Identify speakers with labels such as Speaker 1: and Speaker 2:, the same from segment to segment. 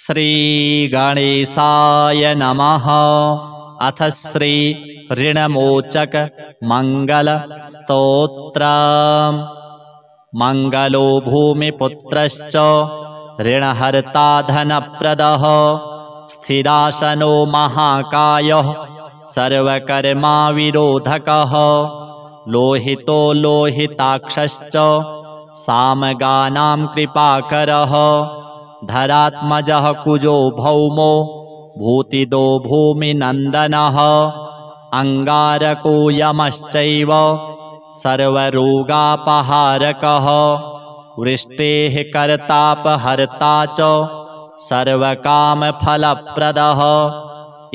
Speaker 1: श्रीगणेशाय नमः। अथ श्री ऋणमोचक मंगल स्तोत्रम्। मंगलो भूमिपुत्रश्च ऋणहर्ता धनप्रदः स्थिरासनो महाकायः सर्वकर्मा विरोधकः लोहितो लोहिताक्षश्च सामगानां कृपाकरः धरात्मजः कुजो भौमो भूतिदो भूमिनन्दनः अंगारको यमश्चैव सर्वरोगापहारकः वृष्टेः कर्तापहर्ता च सर्वकामफलप्रदः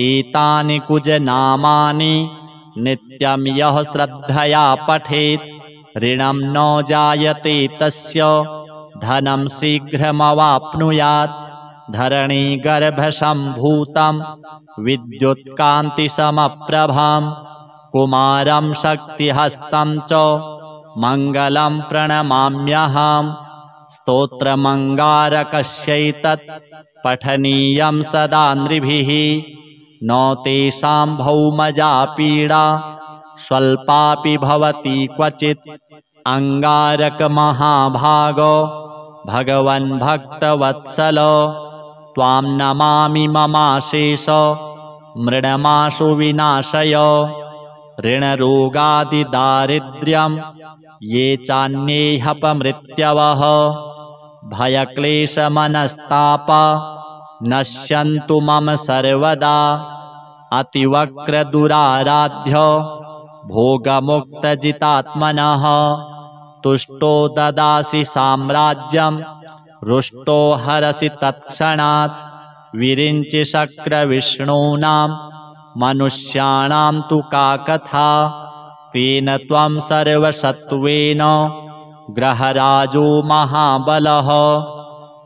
Speaker 1: एतानि कुजनामानि नित्यं यः श्रद्धया पठेत् ऋणं न जायते तस्य धनं शीघ्रमवाप्नुयात् धरणीगर्भसम्भूतं विद्युत्कान्तिसमप्रभं कुमारं शक्तिहस्तं च मङ्गलं प्रणमाम्यहम् स्तोत्रमङ्गारकस्यैतत् पठनीयं सदा नृभिः न तेषां भौमजा पीडा स्वल्पापि भवति क्वचित् अंगारकमहाभागो भगवन् भक्तवत्सल त्वां नमामि ममाशेष मृडमाशु विनाशय ऋणरोगादिदारिद्र्यं ये चान्येऽपमृत्यवः भयक्लेशमनस्तापा नश्यन्तु मम सर्वदा अतिवक्रदुराराध्य भोगमुक्तजितात्मनः तुष्टो ददासि साम्राज्यं रुष्टो हरसि तत्क्षणात् विरिञ्चि शक्रविष्णूनां मनुष्याणां तु का कथा तेन त्वं सर्वसत्त्वेन ग्रहराजो महाबलः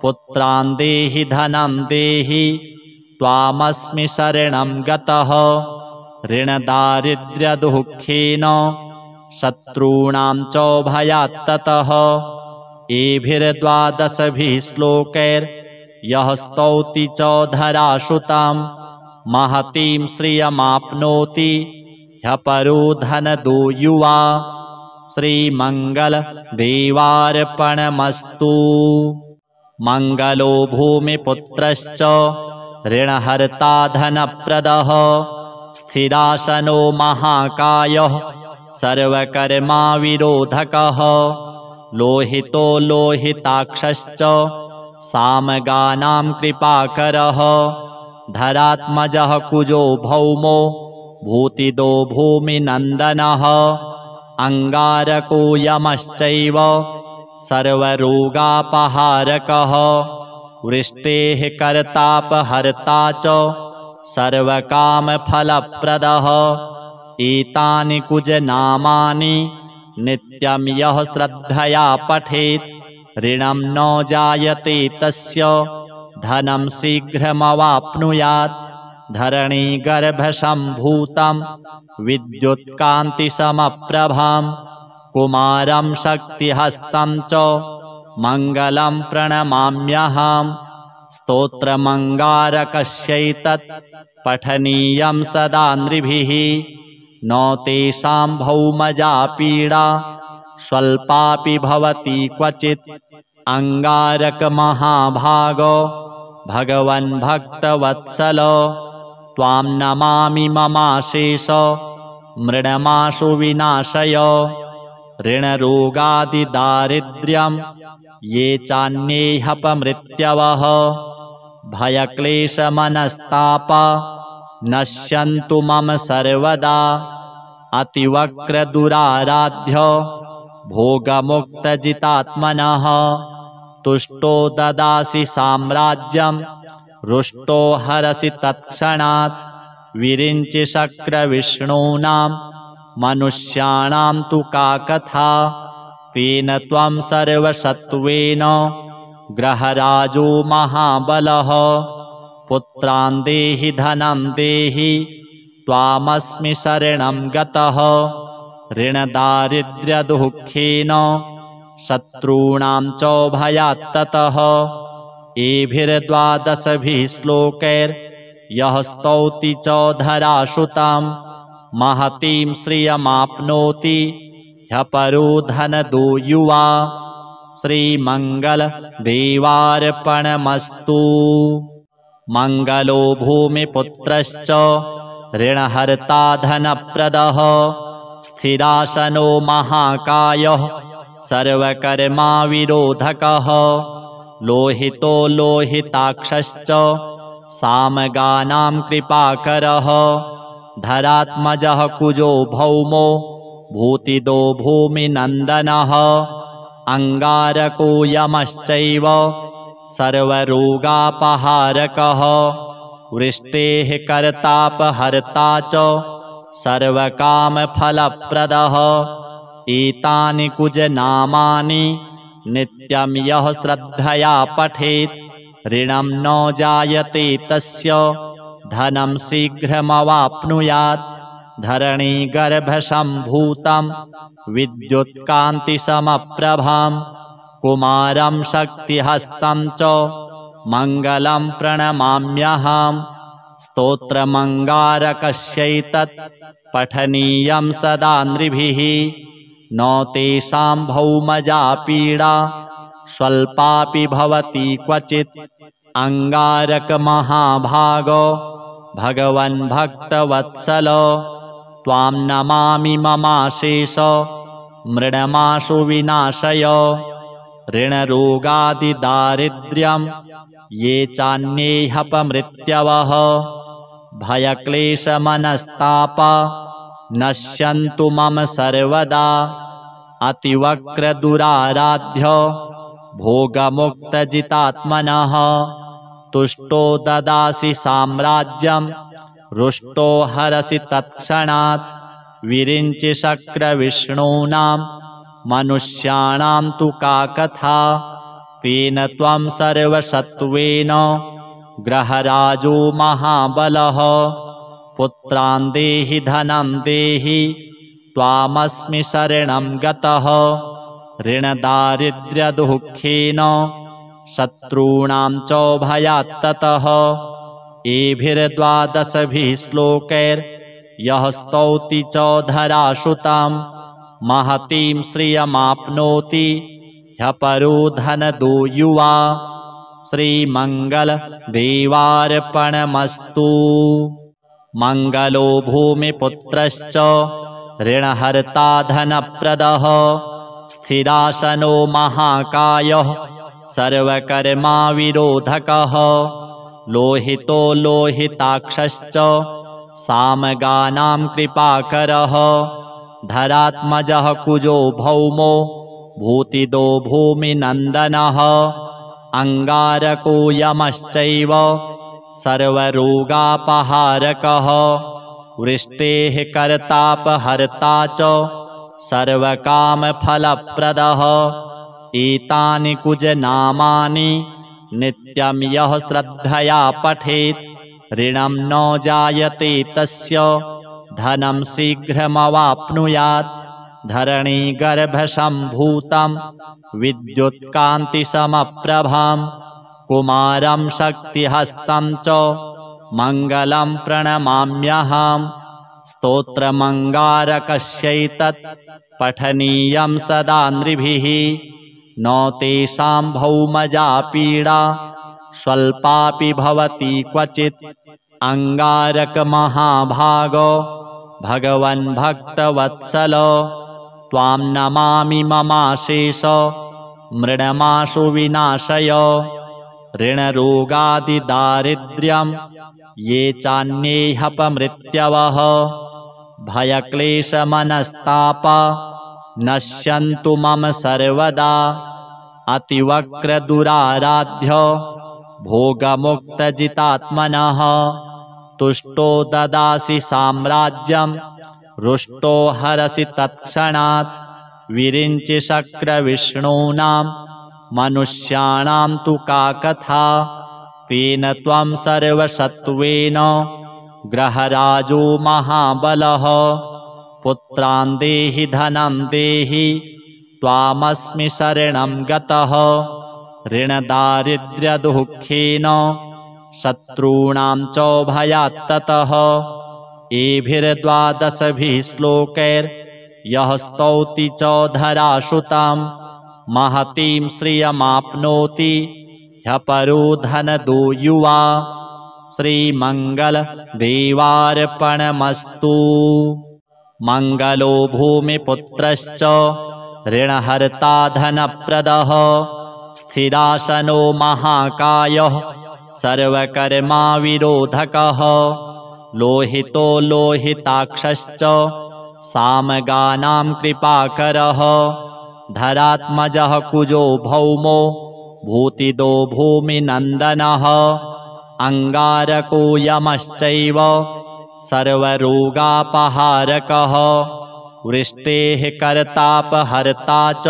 Speaker 1: पुत्रान् देहि धनं देहि त्वामस्मि शरणं गतः ऋणदारिद्र्यदुःखेन शत्रूणां च भयात्ततः एभिर्द्वादशभिः श्लोकैर्यः स्तौति च धरासुतं महतीं श्रियमाप्नोति ह्यपरो धनदो युवा श्रीमङ्गलदेवार्पणमस्तु। मंगलो भूमिपुत्रश्च ऋणहर्ता धनप्रदः स्थिरासनो महाकायः सर्वकर्मा विरोधकः लोहितो लोहिताक्षश्च सामगानां कृपाकरः धरात्मजः कुजो भौमो भूतिदो भूमिनन्दनः अंगारको यमश्चैव सर्वरोगापहारकः वृष्टेः कर्तापहर्ता च सर्वकामफलप्रदः एतानि कुजनामानि नित्यं यः श्रद्धया पठेत् ऋणं न जायते तस्य धनं शीघ्रमवाप्नुयात् धरणीगर्भसम्भूतं विद्युत्कान्तिसमप्रभं कुमारं शक्तिहस्तं च मङ्गलं प्रणमाम्यहम् स्तोत्रमङ्गारकस्यैतत् पठनीयं सदा नृभिः न तेषां भौमजा पीडा स्वल्पापि भवति क्वचित् अंगारकमहाभागो भगवन् भक्तवत्सल त्वां नमामि ममाशेष मृडमाशु विनाशय ऋणरोगादिदारिद्र्यं ये चान्येऽपमृत्यवः भयक्लेशमनस्तापा नश्यन्तु मम सर्वदा अतिवक्रदुराराध्य भोगमुक्तजितात्मनः तुष्टो ददासि साम्राज्यं रुष्टो हरसि तत्क्षणात् विरिञ्चि शक्रविष्णूनां मनुष्याणां तु का कथा तेन त्वं सर्वसत्त्वेन ग्रहराजो महाबलः पुत्रान् देहि धनं देहि त्वामस्मि शरणं गतः ऋणदारिद्र्यदुःखेन शत्रूणां च भयात्ततः एभिर्द्वादशभिः श्लोकैर्यः स्तौति च धरासुतां महतीं श्रियमाप्नोति ह्यपरो धनदो युवा। श्रीमङ्गलदेवार्पणमस्तु। मङ्गलो भूमिपुत्रश्च ऋणहर्ता धनप्रदः स्थिरासनो महाकायः सर्वकर्माविरोधकः लोहितो लोहिताक्षश्च सामगानां कृपाकरः धरात्मजः कुजो भौमो भूतिदो भूमिनन्दनः अङ्गारको यमश्चैव सर्वरोगापहारकः वृष्टेः कर्तापहर्ता च सर्वकामफलप्रदः एतानि कुजनामानि नित्यं यः श्रद्धया पठेत् ऋणं न जायते तस्य धनं शीघ्रमवाप्नुयात् धरणीगर्भसम्भूतं विद्युत्कान्तिसमप्रभां कुमारं शक्तिहस्तं च मङ्गलं प्रणमाम्यहं स्तोत्रमङ्गारकस्यैतत् पठनीयं सदा नृभिः न तेषां भौमजा पीडा स्वल्पापि भवति क्वचित् अङ्गारकमहाभागो भगवन् भक्तवत्सल त्वां नमामि ममाशेष मृडमाशु विनाशय ऋणरोगादिदारिद्र्यं ये चान्येऽपमृत्यवः भयक्लेशमनस्तापा नश्यन्तु मम सर्वदा अतिवक्रदुराराध्य भोगमुक्तजितात्मनः तुष्टो ददासि साम्राज्यं रुष्टो हरसि तत्क्षणात् विरिञ्चि शक्रविष्णूनां मनुष्याणां तु का कथा तेन त्वं सर्वसत्त्वेन ग्रहराजो महाबलः पुत्रान् देहि धनं देहि त्वामस्मि शरणं गतः ऋणदारिद्र्यदुःखेन शत्रूणां च भयात्ततः एभिर्द्वादशभिः श्लोकैर्यः स्तौति च धरासुतां महतीं श्रियमाप्नोति ह्यपरो धनदो युवा। श्रीमङ्गलदेवार्पणमस्तु। मङ्गलो भूमिपुत्रश्च ऋणहर्ता धनप्रदः स्थिरासनो महाकायः सर्वकर्माविरोधकः लोहितो लोहिताक्षश्च सामगानां कृपाकरः धरात्मजः कुजो भौमो भूतिदो भूमिनन्दनः अङ्गारको यमश्चैव सर्वरोगापहारकः वृष्टेः कर्तापहर्ता च सर्वकामफलप्रदः एतानि कुजनामानि नित्यं यः श्रद्धया पठेत् ऋणं न जायते तस्य धनं शीघ्रमवाप्नुयात् धरणीगर्भसम्भूतं विद्युत्कान्तिसमप्रभां कुमारं शक्तिहस्तं च मङ्गलं प्रणमाम्यहं स्तोत्रमङ्गारकस्यैतत् पठनीयं सदा नृभिः न तेषां भौमजा पीडा स्वल्पापि भवति क्वचित् अङ्गारकमहाभागो भगवन् भक्तवत्सल त्वां नमामि ममाशेष मृडमाशु विनाशय ऋणरोगादिदारिद्र्यं ये चान्येऽपमृत्यवः भयक्लेशमनस्तापा नश्यन्तु मम सर्वदा अतिवक्रदुराराध्य भोगमुक्तजितात्मनः तुष्टो ददासि साम्राज्यं रुष्टो हरसि तत्क्षणात् विरिञ्चि शक्रविष्णूनां मनुष्याणां तु का कथा तेन त्वं सर्वसत्त्वेन ग्रहराजो महाबलः पुत्रान् देहि धनं देहि त्वामस्मि शरणं गतः ऋणदारिद्र्यदुःखेन शत्रूणां च भयात् ततः एभिर्द्वादशभिः श्लोकैर्यः स्तौति च धरासुतां महतीं श्रियमाप्नोति ह्यपरो धनदो युवा श्रीमङ्गलदेवार्पणमस्तु। मङ्गलो भूमिपुत्रश्च ऋणहर्ता धनप्रदः स्थिरासनो महाकायः सर्वकर्माविरोधकः लोहितो लोहिताक्षश्च सामगानां कृपाकरः धरात्मजः कुजो भौमो भूतिदो भूमिनन्दनः अङ्गारको यमश्चैव सर्वरोगापहारकः वृष्टेः कर्तापहर्ता च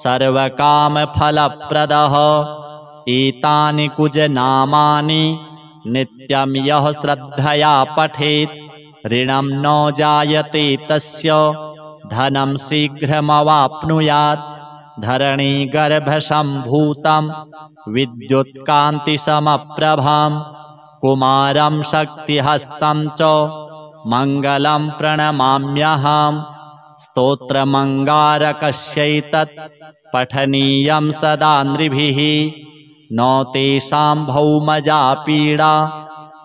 Speaker 1: सर्वकामफलप्रदः एतानि कुजनामानि नित्यं यः श्रद्धया पठेत् ऋणं न जायते तस्य धनं शीघ्रमवाप्नुयात् धरणीगर्भसम्भूतं विद्युत्कान्तिसमप्रभां कुमारं शक्तिहस्तं च मङ्गलं प्रणमाम्यहम् स्तोत्रमङ्गारकस्यैतत् पठनीयं सदा नृभिः न तेषां भौमजा पीडा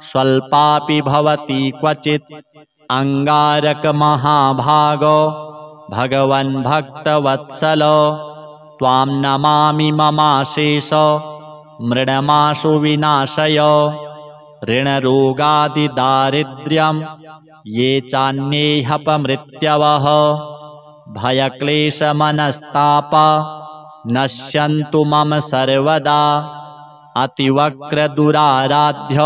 Speaker 1: स्वल्पापि भवति क्वचित् अङ्गारकमहाभागो भगवन् भक्तवत्सल त्वां नमामि ममाशेष मृडमाशु विनाशय ऋणरोगादिदारिद्र्यं ये चान्येऽपमृत्यवः भयक्लेशमनस्तापा नश्यन्तु मम सर्वदा अतिवक्रदुराराध्य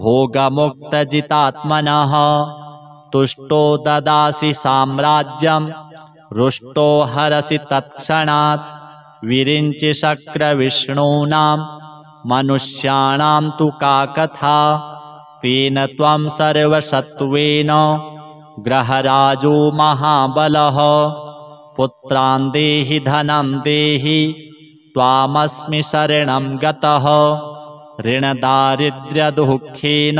Speaker 1: भोगमुक्तजितात्मनः तुष्टो ददासि साम्राज्यं रुष्टो हरसि तत्क्षणात् विरिञ्चि शक्रविष्णूनां मनुष्याणां तु का कथा तेन त्वं सर्वसत्त्वेन ग्रहराजो महाबलः पुत्रान् देहि धनं देहि त्वामस्मि शरणं गतः ऋणदारिद्र्यदुःखेन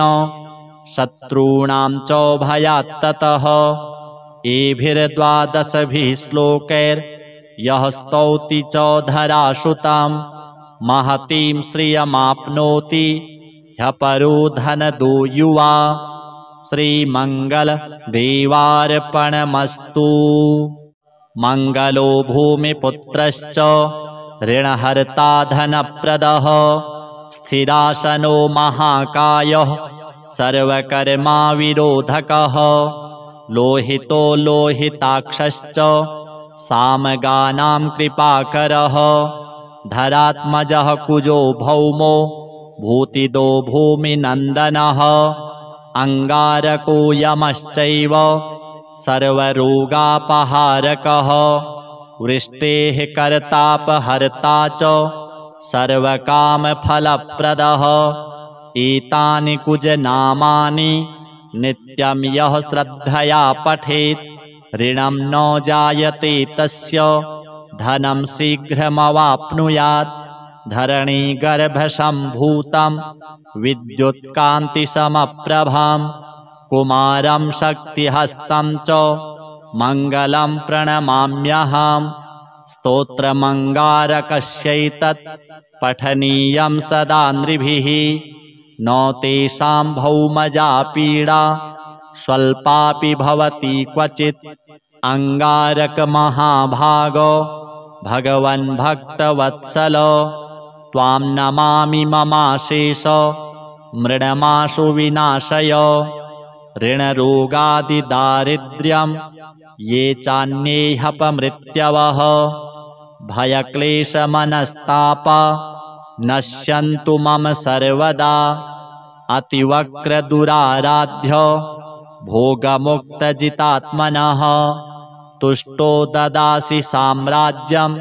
Speaker 1: शत्रूणां च भयात् ततः एभिर्द्वादशभिः श्लोकैर्यः स्तौति च धरासुतां महतीं श्रियमाप्नोति ह्यपरो धनदो युवा श्रीमङ्गलदेवार्पणमस्तु। मङ्गलो भूमिपुत्रश्च ऋणहर्ता धनप्रदः स्थिरासनो महाकायः सर्वकर्माविरोधकः लोहितो लोहिताक्षश्च सामगानां कृपाकरः धरात्मजः कुजो भौमो भूतिदो भूमिनन्दनः अङ्गारको यमश्चैव सर्वरोगापहारकः वृष्टेः कर्तापहर्ता च सर्वकामफलप्रदः एतानि कुजनामानि नित्यं यः श्रद्धया पठेत् ऋणं न जायते तस्य धनं शीघ्रमवाप्नुयात् धरणीगर्भसम्भूतं विद्युत्कान्तिसमप्रभां कुमारं शक्तिहस्तं च मङ्गलं प्रणमाम्यहम् स्तोत्रमङ्गारकस्यैतत् पठनीयं सदा नृभिः न तेषां भौमजा पीडा स्वल्पापि भवति क्वचित् अङ्गारकमहाभागो भगवन् भक्तवत्सल त्वां नमामि ममाशेष मृडमाशु विनाशय ऋणरोगादिदारिद्र्यं ये चान्येऽपमृत्यवः भयक्लेशमनस्तापा नश्यन्तु मम सर्वदा अतिवक्रदुराराध्य भोगमुक्तजितात्मनः तुष्टो ददासि साम्राज्यं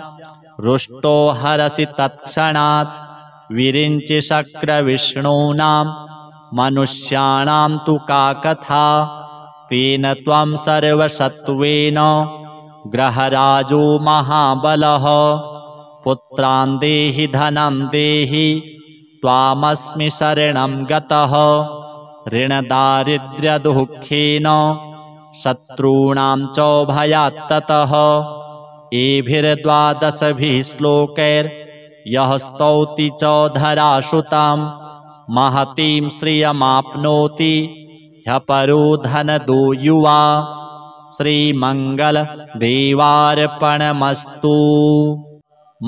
Speaker 1: रुष्टो हरसि तत्क्षणात् विरिञ्चि शक्रविष्णूनां मनुष्याणां तु का कथा तेन त्वं सर्वसत्त्वेन ग्रहराजो महाबलः पुत्रान् देहि धनं देहि त्वामस्मि शरणं गतः ऋणदारिद्र्यदुःखेन शत्रूणां च भयात्ततः एभिर्द्वादशभिः श्लोकैर्यः स्तौति च धरासुतां महतीं श्रियमाप्नोति ह्यपरो धनदो युवा श्रीमङ्गलदेवार्पणमस्तु।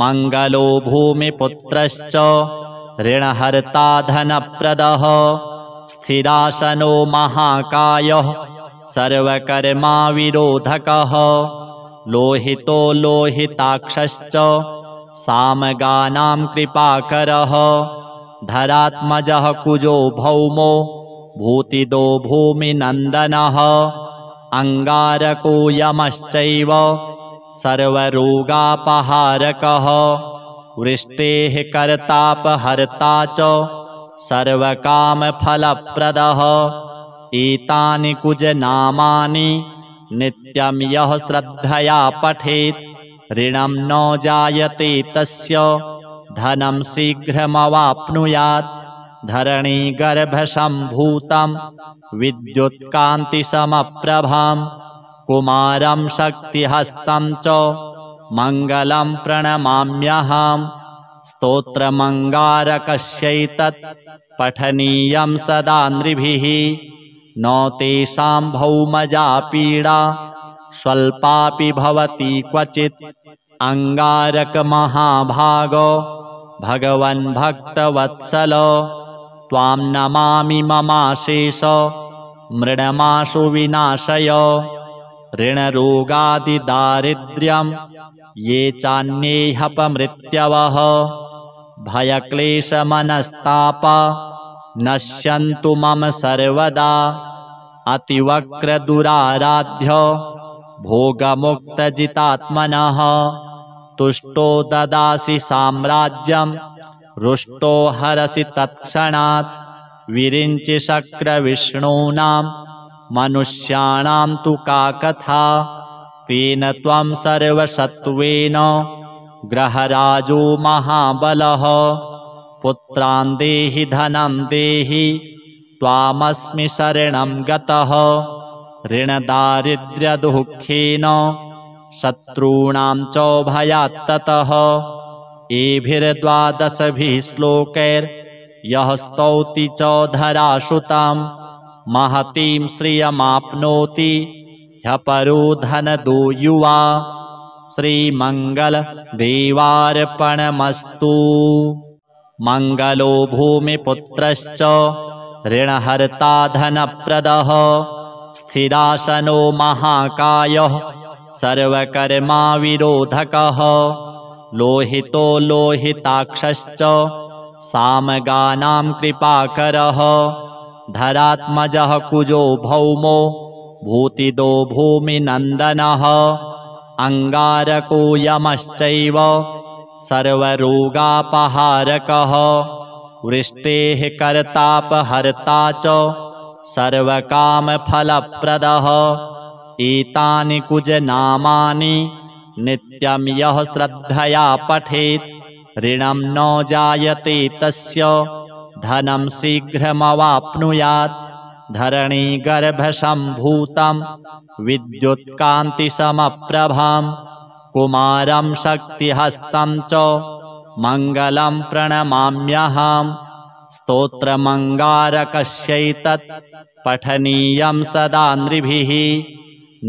Speaker 1: मङ्गलो भूमिपुत्रश्च ऋणहर्ता धनप्रदः स्थिरासनो महाकायः सर्वकर्मा विरोधकः लोहितो लोहिताक्षश्च सामगानां कृपाकरः धरात्मजः कुजो भौमो भूतिदो भूमिनन्दनः अङ्गारको यमश्चैव सर्वरोगापहारकः वृष्टेः कर्तापहर्ता च सर्वकामफलप्रदः एतानि कुजनामानि नित्यं यः श्रद्धया पठेत् ऋणं न जायते तस्य धनं शीघ्रमवाप्नुयात् धरणीगर्भसम्भूतं विद्युत्कान्तिसमप्रभां कुमारं शक्तिहस्तं च मङ्गलं प्रणमाम्यहम् स्तोत्रमङ्गारकस्यैतत् पठनीयं सदा नृभिः न तेषां भौमजा पीडा स्वल्पापि भवति क्वचित् अङ्गारकमहाभागो भगवन् भक्तवत्सल त्वां नमामि ममाशेष मृडमाशु विनाशय ऋणरोगादिदारिद्र्यं ये चान्येऽपमृत्यवः भयक्लेशमनस्तापा नश्यन्तु मम सर्वदा अतिवक्रदुराराध्य भोगमुक्तजितात्मनः तुष्टो ददासि साम्राज्यं रुष्टो हरसि तत्क्षणात् विरिञ्चि शक्रविष्णूनां मनुष्याणां तु का कथा तेन त्वं सर्वसत्त्वेन ग्रहराजो महाबलः पुत्रान् देहि धनं देहि त्वामस्मि शरणं गतः ऋणदारिद्र्यदुःखेन शत्रूणां च भयात्ततः एभिर्द्वादशभिः श्लोकैर्यः स्तौति च धरासुतां महतीं श्रियमाप्नोति ह्यपरो धनदो युवा श्रीमङ्गलदेवार्पणमस्तु। मङ्गलो भूमिपुत्रश्च ऋणहर्ता धनप्रदः स्थिरासनो महाकायः सर्वकर्मा विरोधकः लोहितो लोहिताक्षश्च सामगानां कृपाकरः धरात्मजः कुजो भौमो भूतिदो भूमिनन्दनः अङ्गारको यमश्चैव सर्वरोगापहारकः वृष्टेः कर्तापहर्ता च सर्वकामफलप्रदः एतानि कुजनामानि नित्यं यः श्रद्धया पठेत् ऋणं न जायते तस्य धनं शीघ्रमवाप्नुयात् धरणीगर्भसम्भूतं विद्युत्कान्तिसमप्रभां कुमारं शक्तिहस्तं च मङ्गलं प्रणमाम्यहम् स्तोत्रमङ्गारकस्यैतत् पठनीयं सदा नृभिः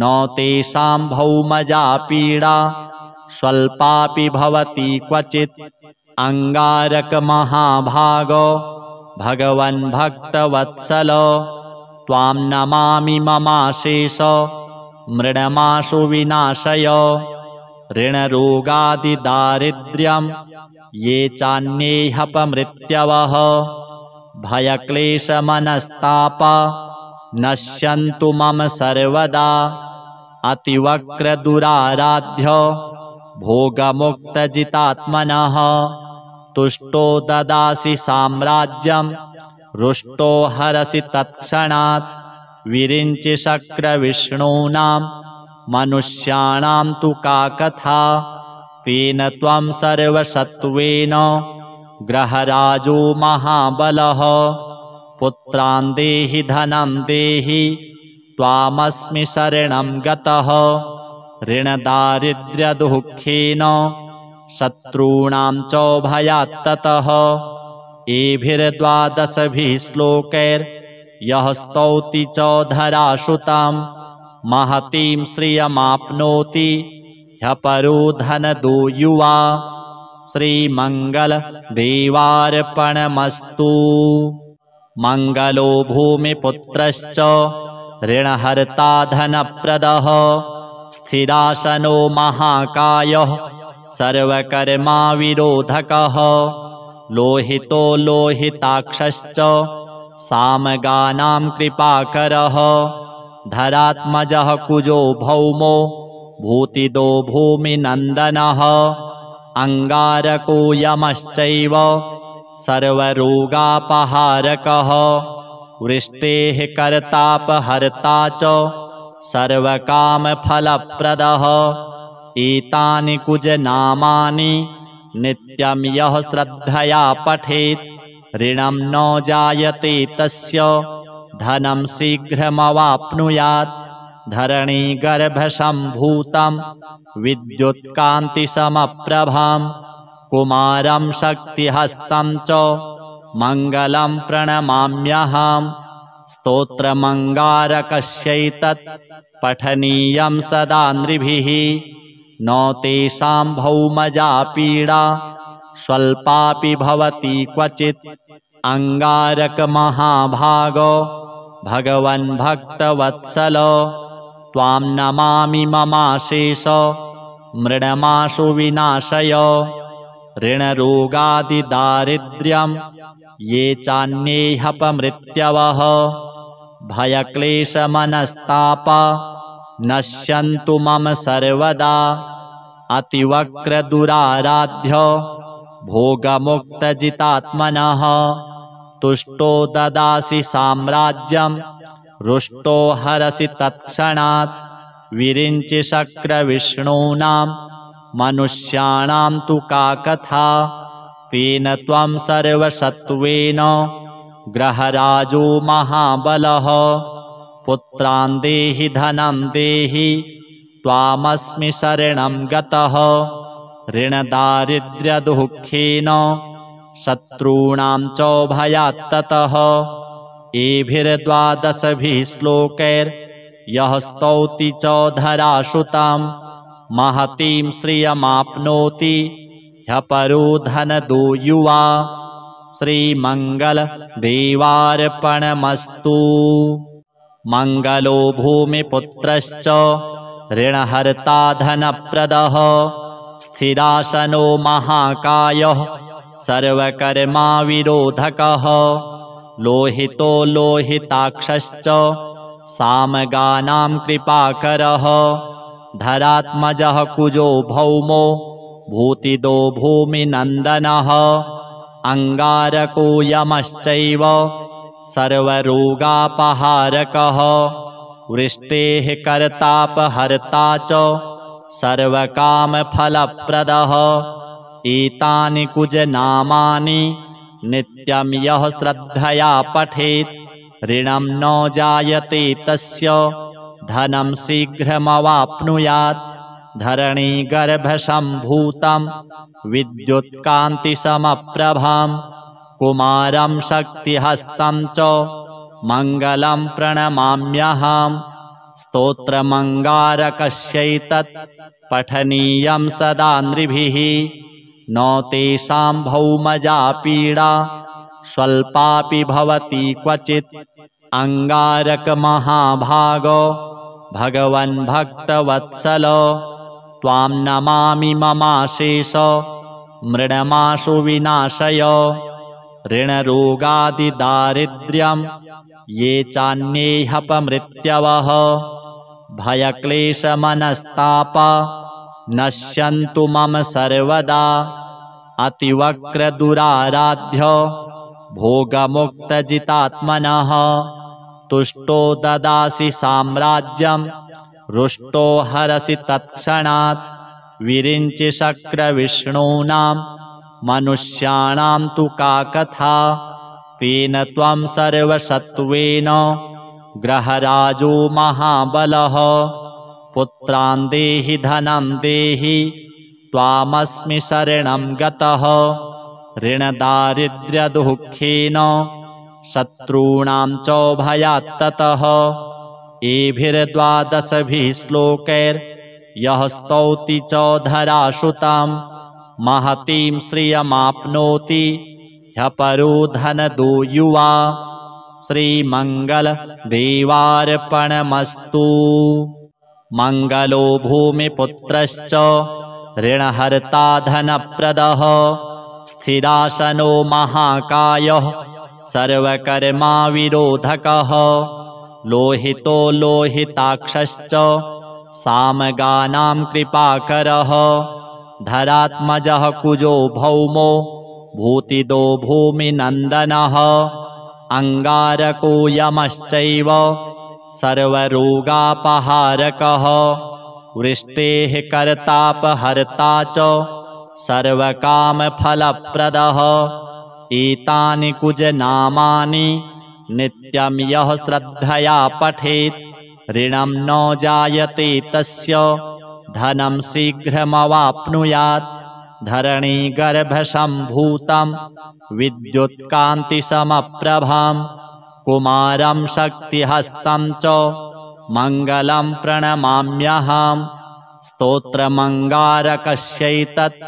Speaker 1: न तेषां भौमजा पीडा स्वल्पापि भवति क्वचित् अङ्गारकमहाभागो भगवन् भक्तवत्सल त्वां नमामि ममाशेष मृडमाशु विनाशय ऋणरोगादिदारिद्र्यं ये चान्येऽपमृत्यवः भयक्लेशमनस्तापा नश्यन्तु मम सर्वदा अतिवक्रदुराराध्य भोगमुक्तजितात्मनः तुष्टो ददासि साम्राज्यं रुष्टो हरसि तत्क्षणात् विरिञ्चि शक्रविष्णूनां मनुष्याणां तु का कथा तेन त्वं सर्वसत्त्वेन ग्रहराजो महाबलः पुत्रान् देहि धनं देहि त्वामस्मि शरणं गतः ऋणदारिद्र्यदुःखेन शत्रूणां च भयात्ततः एभिर्द्वादशभिः श्लोकैर्यः स्तौति च धरासुतां महतीं श्रियमाप्नोति ह्यपरो धनदो युवा श्रीमङ्गलदेवार्पणमस्तु। मङ्गलो भूमिपुत्रश्च ऋणहर्ता धनप्रदः स्थिरासनो महाकायः सर्वकर्माविरोधकः लोहितो लोहिताक्षश्च सामगानां कृपाकरः धरात्मजः कुजो भौमो भूतिदो भूमिनन्दनः अङ्गारको यमश्चैव सर्वरोगापहारकः वृष्टेः कर्तापहर्ता च सर्वकामफलप्रदः एतानि कुजनामानि नित्यं यः श्रद्धया पठेत् ऋणं न जायते तस्य धनं शीघ्रमवाप्नुयात् धरणीगर्भसम्भूतं विद्युत्कान्तिसमप्रभां कुमारं शक्तिहस्तं च मङ्गलं प्रणमाम्यहं स्तोत्रमङ्गारकस्यैतत् पठनीयं सदा नृभिः न तेषां भौमजा पीडा स्वल्पापि भवति क्वचित् अङ्गारकमहाभागो भगवन् भक्तवत्सल त्वां नमामि ममाशेष मृडमाशु विनाशय ऋणरोगादिदारिद्र्यं ये चान्येऽपमृत्यवः भयक्लेशमनस्तापा नश्यन्तु मम सर्वदा अतिवक्रदुराराध्य भोगमुक्तजितात्मनः तुष्टो ददासि साम्राज्यं रुष्टो हरसि तत्क्षणात् विरिञ्चि शक्रविष्णूनां मनुष्याणां तु का कथा तेन त्वं सर्वसत्त्वेन ग्रहराजो महाबलः पुत्रान् देहि धनं देहि त्वामस्मि शरणं गतः ऋणदारिद्र्यदुःखेन शत्रूणां च भयात्ततः एभिर्द्वादशभिः श्लोकैर्यः स्तौति च धरासुतां महतीं श्रियमाप्नोति ह्यपरो धनदो युवा श्रीमङ्गलदेवार्पणमस्तु। मङ्गलो भूमिपुत्रश्च ऋणहर्ता धनप्रदः स्थिरासनो महाकायः सर्वकर्माविरोधकः लोहितो लोहिताक्षश्च सामगानां कृपाकरः धरात्मजः कुजो भौमो भूतिदो भूमिनन्दनः अङ्गारको यमश्चैव सर्वरोगापहारकः वृष्टेः कर्तापहर्ता च सर्वकामफलप्रदः एतानि कुजनामानि नित्यं यः श्रद्धया पठेत् ऋणं न जायते तस्य धनं शीघ्रमवाप्नुयात् धरणीगर्भसम्भूतं विद्युत्कान्तिसमप्रभां कुमारं शक्तिहस्तं च मङ्गलं प्रणमाम्यहं स्तोत्रमङ्गारकस्यैतत् पठनीयं सदा नृभिः न तेषां भौमजा पीडा स्वल्पापि भवति क्वचित् अङ्गारकमहाभागो भगवन् भक्तवत्सल त्वां नमामि ममाशेष मृडमाशु विनाशय ऋणरोगादिदारिद्र्यं ये चान्येऽपमृत्यवः भयक्लेशमनस्तापा नश्यन्तु मम सर्वदा अतिवक्रदुराराध्य भोगमुक्तजितात्मनः तुष्टो ददासि साम्राज्यं रुष्टो हरसि तत्क्षणात् विरिञ्चिशक्रविष्णूनां मनुष्याणां तु का कथा। तेन त्वं सर्वसत्त्वेन ग्रहराजो महाबलः। पुत्रान् देहि धनं देहि त्वामस्मि शरणं गतः। ऋणदारिद्र्यदुःखेन शत्रूणां च भयात्ततः। एभिर्द्वादशभिः श्लोकैर्यः स्तौति च धरासुतां महतीं श्रियमाप्नोति ह्यपरो धनदो युवा। श्रीमङ्गलदेवार्पणमस्तु। मङ्गलो भूमिपुत्रश्च ऋणहर्ता धनप्रदः। स्थिरासनो महाकायः सर्वकर्माविरोधकः। लोहितो लोहिताक्षश्च सामगानां कृपाकरः। धरात्मजः कुजो भौमो भूतिदो भूमिनन्दनः। अङ्गारको यमश्चैव सर्वरोगापहारकः। वृष्टेः कर्तापहर्ता च सर्वकामफलप्रदः। एतानि कुजनामानि नित्यं यः श्रद्धया पठेत् ऋणं न जायते तस्य धनं शीघ्रमवाप्नुयात्। धरणीगर्भसम्भूतं विद्युत्कान्तिसमप्रभां कुमारं शक्तिहस्तं च मङ्गलं प्रणमाम्यहम्। स्तोत्रमङ्गारकस्यैतत्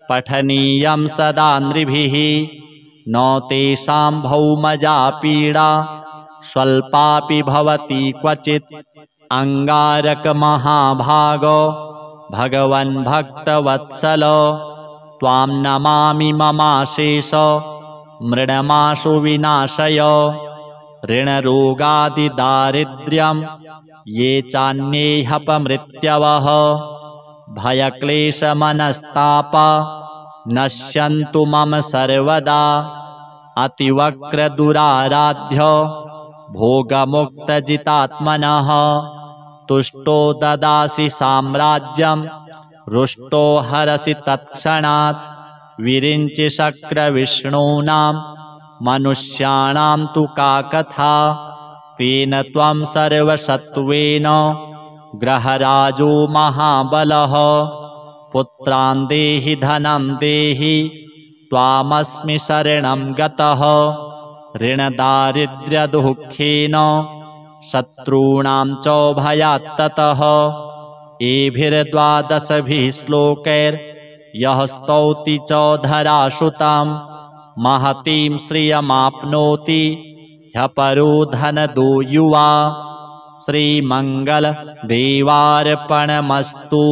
Speaker 1: पठनीयं सदा नृभिः। न तेषां भौमजा पीडा स्वल्पापि भवति क्वचित्। अङ्गारकमहाभागो भगवन् भक्तवत्सल त्वां नमामि ममाशेष मृडमाशु विनाशय। ऋणरोगादिदारिद्र्यं ये चान्येऽपमृत्यवः भयक्लेशमनस्तापा नश्यन्तु मम सर्वदा। अतिवक्रदुराराध्य भोगमुक्तजितात्मनः तुष्टो ददासि साम्राज्यं रुष्टो हरसि तत्क्षणात्। विरिञ्चिशक्रविष्णूनां मनुष्याणां तु का कथा। तेन त्वं सर्वसत्त्वेन ग्रहराजो महाबलः। पुत्रान् देहि धनं देहि त्वामस्मि शरणं गतः। ऋणदारिद्र्यदुःखेन शत्रूणां च भयात्ततः। एभिर्द्वादशभिः श्लोकैर्यः स्तौति च धरासुतां महतीं श्रियमाप्नोति ह्यपरो धनदो युवा। श्रीमङ्गलदेवार्पणमस्तु।